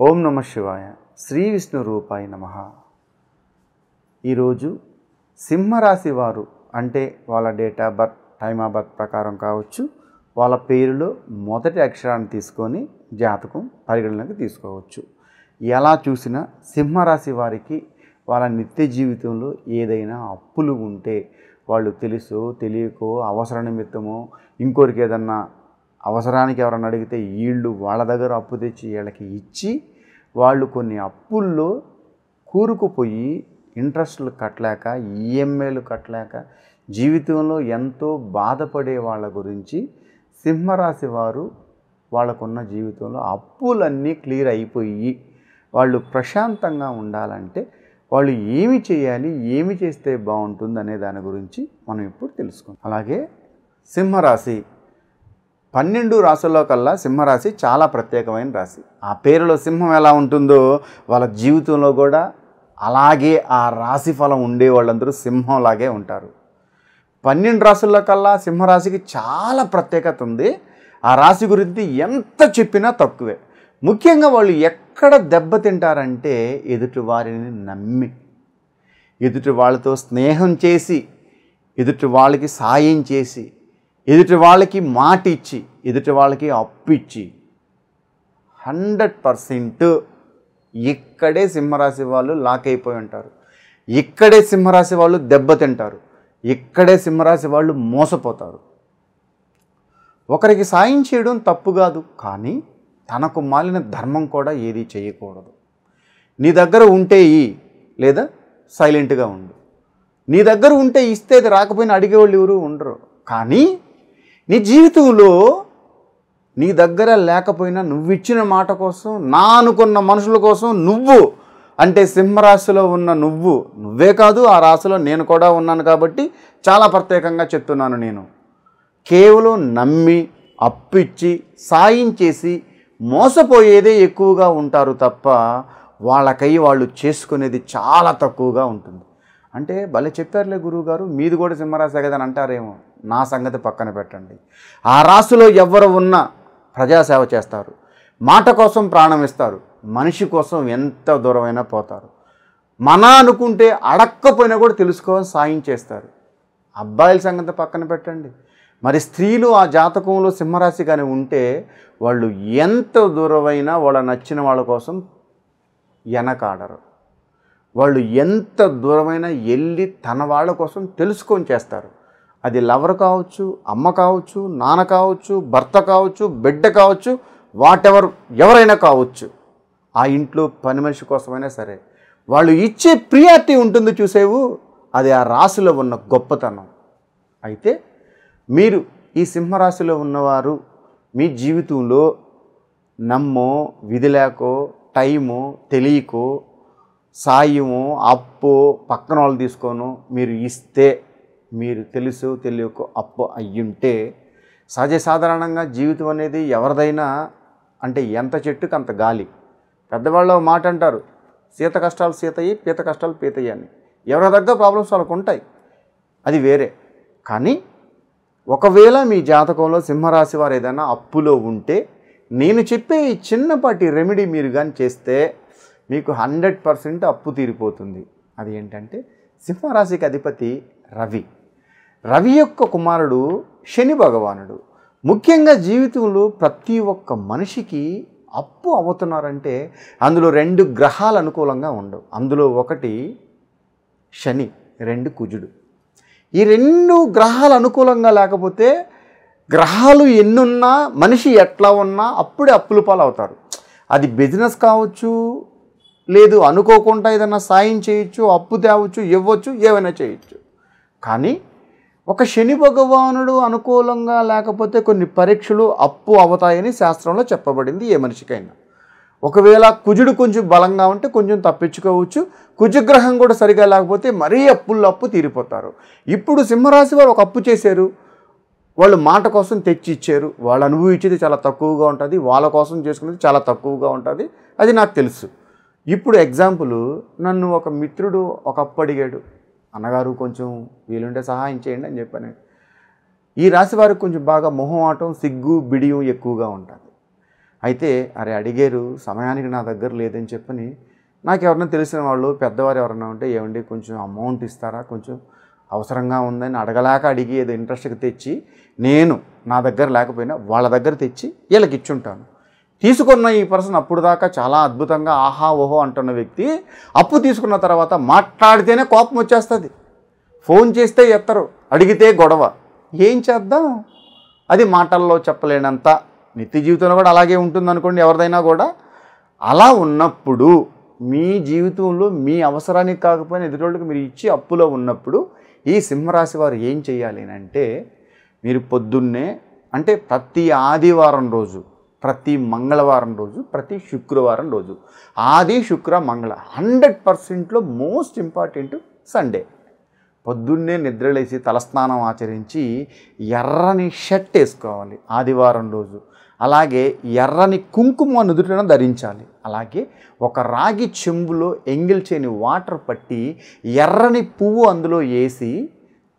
ఓం నమ శివాయ. శ్రీ విష్ణు రూపాయ నమః. ఈరోజు సింహరాశి వారు అంటే వాళ్ళ date of birth, time of birth ప్రకారం కావచ్చు, వాళ్ళ పేరులో మొదటి అక్షరాన్ని తీసుకొని జాతకం పరిగణలోకి తీసుకోవచ్చు. ఎలా చూసినా సింహరాశి వారికి వాళ్ళ నిత్య జీవితంలో ఏదైనా అప్పులు ఉంటే, వాళ్ళు తెలుసో తెలియకో అవసర నిమిత్తమో ఇంకోరికి ఏదన్నా అవసరానికి ఎవరన్నా అడిగితే వీళ్ళు వాళ్ళ దగ్గర అప్పు తెచ్చి వీళ్ళకి ఇచ్చి వాళ్ళు కొన్ని అప్పుల్లో కూరుకుపోయి ఇంట్రెస్ట్లు కట్టలేక, ఈఎంఐలు కట్టలేక జీవితంలో ఎంతో బాధపడే వాళ్ళ గురించి సింహరాశి వారు వాళ్ళకున్న జీవితంలో అప్పులన్నీ క్లియర్ అయిపోయి వాళ్ళు ప్రశాంతంగా ఉండాలంటే వాళ్ళు ఏమి చేయాలి, ఏమి చేస్తే బాగుంటుంది అనే దాని గురించి మనం ఇప్పుడు తెలుసుకుందాం. అలాగే సింహరాశి 12 రాశుల్లో కల్లా సింహరాశి చాలా ప్రత్యేకమైన రాశి. ఆ పేరులో సింహం ఎలా ఉంటుందో వాళ్ళ జీవితంలో కూడా అలాగే ఆ రాశి ఫలం ఉండే వాళ్ళందరూ సింహంలాగే ఉంటారు. 12 రాశుల్లో కల్లా సింహరాశికి చాలా ప్రత్యేకత ఉంది. ఆ రాశి గురించి ఎంత చెప్పినా తక్కువే. ముఖ్యంగా వాళ్ళు ఎక్కడ దెబ్బతింటారంటే ఎదుటి వారిని నమ్మి, ఎదుటి వాళ్ళతో స్నేహం చేసి, ఎదుటి వాళ్ళకి సాయం చేసి, ఎదుటి వాళ్ళకి మాట ఇచ్చి, ఎదుటి వాళ్ళకి అప్పు ఇచ్చి 100% ఇక్కడే సింహరాశి వాళ్ళు లాక్ అయిపోయి ఉంటారు. ఇక్కడే సింహరాశి వాళ్ళు దెబ్బతింటారు. ఇక్కడే సింహరాశి వాళ్ళు మోసపోతారు. ఒకరికి సాయం చేయడం తప్పు కాదు, కానీ తనకు మాలిన ధర్మం కూడా ఏది చేయకూడదు. నీ దగ్గర ఉంటే లేదా సైలెంట్గా ఉండు. నీ దగ్గర ఉంటే ఇస్తే అది రాకపోయినా అడిగేవాళ్ళు ఎవరు ఉండరు. కానీ నీ జీవితంలో నీ దగ్గర లేకపోయినా నువ్విచ్చిన మాట కోసం, నా అనుకున్న మనుషుల కోసం నువ్వు అంటే సింహరాశిలో ఉన్న నువ్వే కాదు, ఆ రాశిలో నేను కూడా ఉన్నాను కాబట్టి చాలా ప్రత్యేకంగా చెప్తున్నాను. నేను కేవలం నమ్మి, అప్పిచ్చి, సాయం చేసి మోసపోయేదే ఎక్కువగా ఉంటారు తప్ప వాళ్ళకై వాళ్ళు చేసుకునేది చాలా తక్కువగా ఉంటుంది. అంటే భలే చెప్పారులే గురువుగారు, మీది కూడా సింహరాశి కదా అని అంటారేమో. నా సంగతి పక్కన పెట్టండి. ఆ రాశిలో ఎవరు ఉన్నా ప్రజాసేవ చేస్తారు, మాట కోసం ప్రాణం ఇస్తారు, మనిషి కోసం ఎంత దూరమైనా పోతారు. అనుకుంటే అడక్కపోయినా కూడా తెలుసుకోవాలి, సాయం చేస్తారు. అబ్బాయిల సంగతి పక్కన పెట్టండి, మరి స్త్రీలు ఆ జాతకంలో సింహరాశి కానీ ఉంటే వాళ్ళు ఎంత దూరమైనా వాళ్ళ నచ్చిన వాళ్ళ కోసం వెనకాడరు. వాళ్ళు ఎంత దూరమైనా వెళ్ళి తన వాళ్ళ కోసం తెలుసుకొని చేస్తారు. అది లవర్ కావచ్చు, అమ్మ కావచ్చు, నాన్న కావచ్చు, భర్త కావచ్చు, బిడ్డ కావచ్చు, ఎవరైనా కావచ్చు. ఆ ఇంట్లో పని మనిషి కోసమైనా సరే వాళ్ళు ఇచ్చే ప్రియారిటీ ఉంటుంది చూసేవు, అది ఆ రాశిలో ఉన్న గొప్పతనం. అయితే మీరు ఈ సింహరాశిలో ఉన్నవారు మీ జీవితంలో నమ్మో, విధి లేకో, టైమో, తెలియకో, సాయమో, అప్పో పక్కన వాళ్ళు తీసుకోను మీరు ఇస్తే, మీరు తెలుసు తెలియకో అప్పు అయ్యుంటే సహజసాధారణంగా జీవితం అనేది ఎవరిదైనా అంటే ఎంత చెట్టుకు అంత గాలి. పెద్దవాళ్ళు మాట అంటారు, సీత కష్టాలు సీతయ్యి, పీత కష్టాలు పీతయ్యి అని. ఎవరి దగ్గర ప్రాబ్లమ్స్ వాళ్ళకు ఉంటాయి, అది వేరే. కానీ ఒకవేళ మీ జాతకంలో సింహరాశి వారు ఏదైనా అప్పులో ఉంటే నేను చెప్పే ఈ చిన్నపాటి రెమెడీ మీరు కానీ చేస్తే మీకు 100% అప్పు తీరిపోతుంది. అది ఏంటంటే సింహరాశికి అధిపతి రవి యొక్క కుమారుడు శని భగవానుడు. ముఖ్యంగా జీవితంలో ప్రతి ఒక్క మనిషికి అప్పు అవుతున్నారంటే అందులో 2 గ్రహాలు అనుకూలంగా ఉండవు. అందులో ఒకటి శని, 2 కుజుడు. ఈ 2 గ్రహాలు అనుకూలంగా లేకపోతే గ్రహాలు ఎన్నున్నా మనిషి ఎట్లా ఉన్నా అప్పుడే అప్పుల పాలు అవుతారు. అది బిజినెస్ కావచ్చు, లేదు అనుకోకుండా ఏదైనా సాయం చేయొచ్చు, అప్పు తేవచ్చు, ఇవ్వచ్చు, ఏమైనా చేయొచ్చు. కానీ ఒక శని భగవానుడు అనుకూలంగా లేకపోతే కొన్ని పరీక్షలు అప్పు అవుతాయని శాస్త్రంలో చెప్పబడింది ఏ మనిషికైనా. ఒకవేళ కుజుడు కొంచెం బలంగా ఉంటే కొంచెం తప్పించుకోవచ్చు. కుజగ్రహం కూడా సరిగా లేకపోతే మరీ అప్పు తీరిపోతారు. ఇప్పుడు సింహరాశి వారు ఒక అప్పు చేశారు, వాళ్ళు మాట కోసం తెచ్చి ఇచ్చారు, వాళ్ళు అనుభవించేది చాలా తక్కువగా ఉంటుంది, వాళ్ళ కోసం చేసుకునేది చాలా తక్కువగా ఉంటుంది, అది నాకు తెలుసు. ఇప్పుడు ఎగ్జాంపుల్, నన్ను ఒక మిత్రుడు ఒక అప్పు అడిగాడు, అన్నగారు కొంచెం వీలుంటే సహాయం చేయండి అని చెప్పాను. ఈ రాశి వారికి కొంచెం బాగా మొహమాటం, సిగ్గు, బిడియం ఎక్కువగా ఉంటుంది. అయితే అరే అడిగారు సమయానికి నా దగ్గర లేదని చెప్పని నాకు ఎవరైనా తెలిసిన వాళ్ళు పెద్దవారు ఎవరైనా ఉంటే ఏమండి కొంచెం అమౌంట్ ఇస్తారా, కొంచెం అవసరంగా ఉందని అడగలేక అడిగి ఏదో ఇంట్రెస్ట్కి తెచ్చి నేను నా దగ్గర లేకపోయినా వాళ్ళ దగ్గర తెచ్చి వీళ్ళకి ఇచ్చుంటాను. తీసుకున్న ఈ పర్సన్ అప్పుడు దాకా చాలా అద్భుతంగా ఆహా ఓహో అంటున్న వ్యక్తి అప్పు తీసుకున్న తర్వాత మాట్లాడితేనే కోపం వచ్చేస్తుంది. ఫోన్ చేస్తే ఎత్తరు, అడిగితే గొడవ. ఏం చేద్దాం? అది మాటల్లో చెప్పలేనంత. నిత్య జీవితంలో కూడా అలాగే ఉంటుంది అనుకోండి ఎవరిదైనా కూడా. అలా ఉన్నప్పుడు మీ జీవితంలో మీ అవసరానికి కాకపోయినా ఎదుటోళ్ళకి మీరు ఇచ్చి అప్పులో ఉన్నప్పుడు ఈ సింహరాశి వారు ఏం చేయాలి అంటే, మీరు పొద్దున్నే అంటే ప్రతి ఆదివారం రోజు, ప్రతి మంగళవారం రోజు, ప్రతి శుక్రవారం రోజు, ఆది శుక్ర మంగళ 100%లో మోస్ట్ ఇంపార్టెంట్ సండే పొద్దున్నే నిద్రలేసి తలస్నానం ఆచరించి ఎర్రని షర్ట్ వేసుకోవాలి ఆదివారం రోజు. అలాగే ఎర్రని కుంకుమ నుదుటను ధరించాలి. అలాగే ఒక రాగి చెంబులో ఎంగిల్చేని వాటర్ పట్టి ఎర్రని పువ్వు అందులో వేసి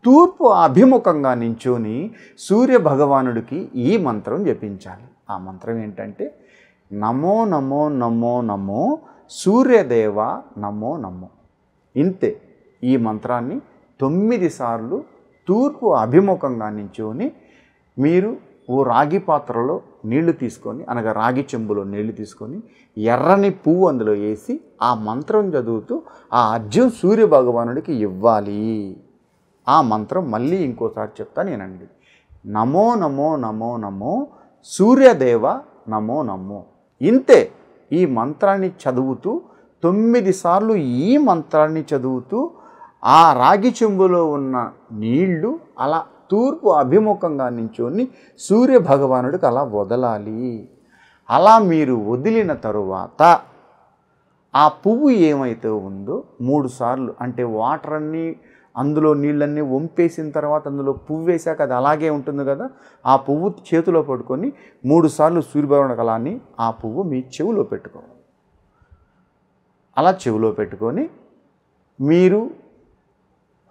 తూర్పు అభిముఖంగా నించొని సూర్య భగవానుడికి ఈ మంత్రం జపించాలి. ఆ మంత్రం ఏంటంటే నమో నమో నమో నమో సూర్యదేవ నమో నమో. ఇంతే. ఈ మంత్రాన్ని 9 సార్లు తూర్పు అభిముఖంగా నించొని మీరు ఓ రాగి పాత్రలో నీళ్లు తీసుకొని, అనగా రాగి చెంబులో నీళ్లు తీసుకొని ఎర్రని పువ్వు అందులో వేసి ఆ మంత్రం చదువుతూ ఆ అర్ఘ్యం సూర్య భగవానుడికి ఇవ్వాలి. ఆ మంత్రం మళ్ళీ ఇంకోసారి చెప్తా నేనండి. నమో నమో నమో నమో సూర్యదేవ నమో నమో. ఇంతే. ఈ మంత్రాన్ని చదువుతూ 9 సార్లు ఈ మంత్రాన్ని చదువుతూ ఆ రాగి చెంబులో ఉన్న నీళ్లు అలా తూర్పు అభిముఖంగా నించొని సూర్య భగవానుడికి అలా వదలాలి. అలా మీరు వదిలిన తరువాత ఆ పువ్వు ఏమైతే ఉందో 3 సార్లు, అంటే వాటర్ అన్నీ అందులో నీళ్ళన్నీ వంపేసిన తర్వాత అందులో పువ్వు వేసాక అది అలాగే ఉంటుంది కదా, ఆ పువ్వు చేతిలో పట్టుకొని 3 సార్లు సూర్యభగవానుడికి అలా అని ఆ పువ్వు మీ చెవిలో పెట్టుకోవాలి. అలా చెవిలో పెట్టుకొని మీరు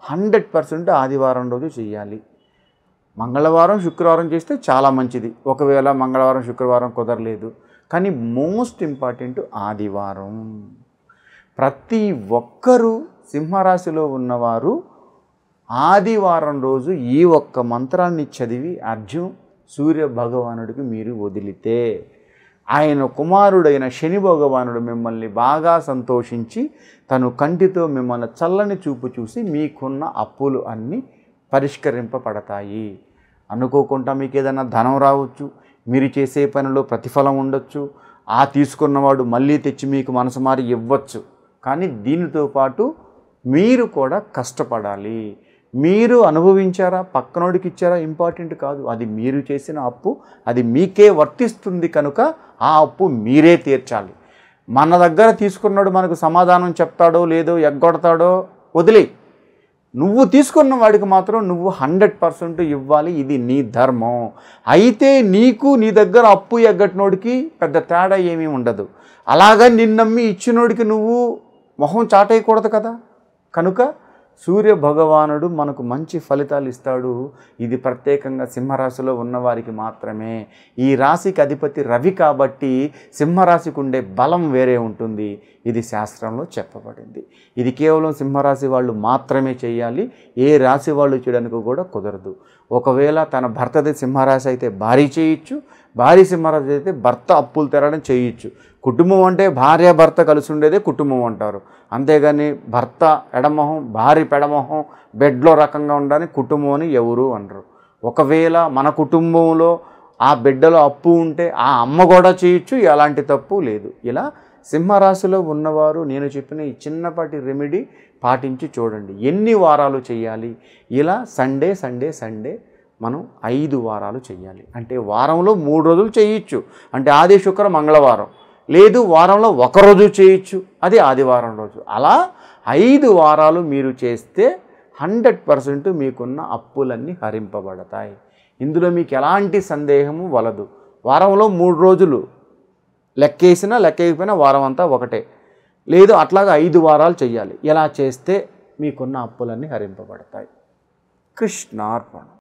100% ఆదివారం రోజు చేయాలి. మంగళవారం శుక్రవారం చేస్తే చాలా మంచిది. ఒకవేళ మంగళవారం శుక్రవారం కుదరలేదు కానీ మోస్ట్ ఇంపార్టెంట్ ఆదివారం. ప్రతి ఒక్కరూ సింహరాశిలో ఉన్నవారు ఆదివారం రోజు ఈ ఒక్క మంత్రాన్ని చదివి అర్ఘ్యం సూర్య భగవానుడికి మీరు వదిలితే ఆయన కుమారుడైన శని భగవానుడు మిమ్మల్ని బాగా సంతోషించి తను కంటితో మిమ్మల్ని చల్లని చూపు చూసి మీకున్న అప్పులు అన్నీ పరిష్కరింపబడతాయి. అనుకోకుండా మీకు ఏదైనా ధనం రావచ్చు, మీరు చేసే పనిలో ప్రతిఫలం ఉండొచ్చు, ఆ తీసుకున్నవాడు మళ్ళీ తెచ్చి మీకు మనసు మారి ఇవ్వచ్చు. కానీ దీనితో పాటు మీరు కూడా కష్టపడాలి. మీరు అనుభవించారా, పక్కనోడికి ఇచ్చారా ఇంపార్టెంట్ కాదు. అది మీరు చేసిన అప్పు, అది మీకే వర్తిస్తుంది కనుక ఆ అప్పు మీరే తీర్చాలి. మన దగ్గర తీసుకున్నాడు మనకు సమాధానం చెప్తాడో లేదో ఎగ్గొడతాడో వదిలే. నువ్వు తీసుకున్న వాడికి మాత్రం నువ్వు 100% ఇవ్వాలి. ఇది నీ ధర్మం. అయితే నీకు నీ దగ్గర అప్పు ఎగ్గట్టినోడికి పెద్ద తేడా ఏమీ ఉండదు. అలాగా నిన్నమ్మి ఇచ్చినోడికి నువ్వు మొహం చాటేయకూడదు కదా. కనుక సూర్య భగవానుడు మనకు మంచి ఫలితాలు ఇస్తాడు. ఇది ప్రత్యేకంగా సింహరాశిలో ఉన్నవారికి మాత్రమే. ఈ రాశికి అధిపతి రవి కాబట్టి సింహరాశికి ఉండే బలం వేరే ఉంటుంది. ఇది శాస్త్రంలో చెప్పబడింది. ఇది కేవలం సింహరాశి వాళ్ళు మాత్రమే చేయాలి. ఏ రాశి వాళ్ళు చేయడానికి కూడా కుదరదు. ఒకవేళ తన భర్తది సింహరాశి అయితే భార్య చేయొచ్చు, భార్య సింహరాశి అయితే భర్త అప్పులు తెరడం చేయొచ్చు. కుటుంబం అంటే భార్య భర్త కలిసి ఉండేదే కుటుంబం అంటారు. అంతేగాని భర్త ఎడమొహం భార్య పెడమొహం బెడ్లో రకంగా ఉండని కుటుంబం అని ఎవరు అనరు. ఒకవేళ మన కుటుంబంలో ఆ బిడ్డలో అప్పు ఉంటే ఆ అమ్మ కూడా చేయొచ్చు, ఎలాంటి తప్పు లేదు. ఇలా సింహరాశిలో ఉన్నవారు నేను చెప్పిన ఈ చిన్నపాటి రెమెడీ పాటించి చూడండి. ఎన్ని వారాలు చేయాలి? ఇలా సండే సండే సండే మనం 5 వారాలు చేయాలి. అంటే వారంలో 3 రోజులు చేయొచ్చు. అంటే ఆది శుక్ర మంగళవారం. లేదు వారంలో ఒక రోజు చేయొచ్చు, అది ఆదివారం రోజు. అలా 5 వారాలు మీరు చేస్తే 100% మీకున్న అప్పులన్నీ హరింపబడతాయి. ఇందులో మీకు ఎలాంటి సందేహము వలదు. వారంలో 3 రోజులు లెక్కేసినా లెక్కేయకపోయినా వారం అంతా ఒకటే. లేదు అట్లాగా 5 వారాలు చేయాలి. ఇలా చేస్తే మీకున్న అప్పులన్నీ హరింపబడతాయి. కృష్ణార్పణ.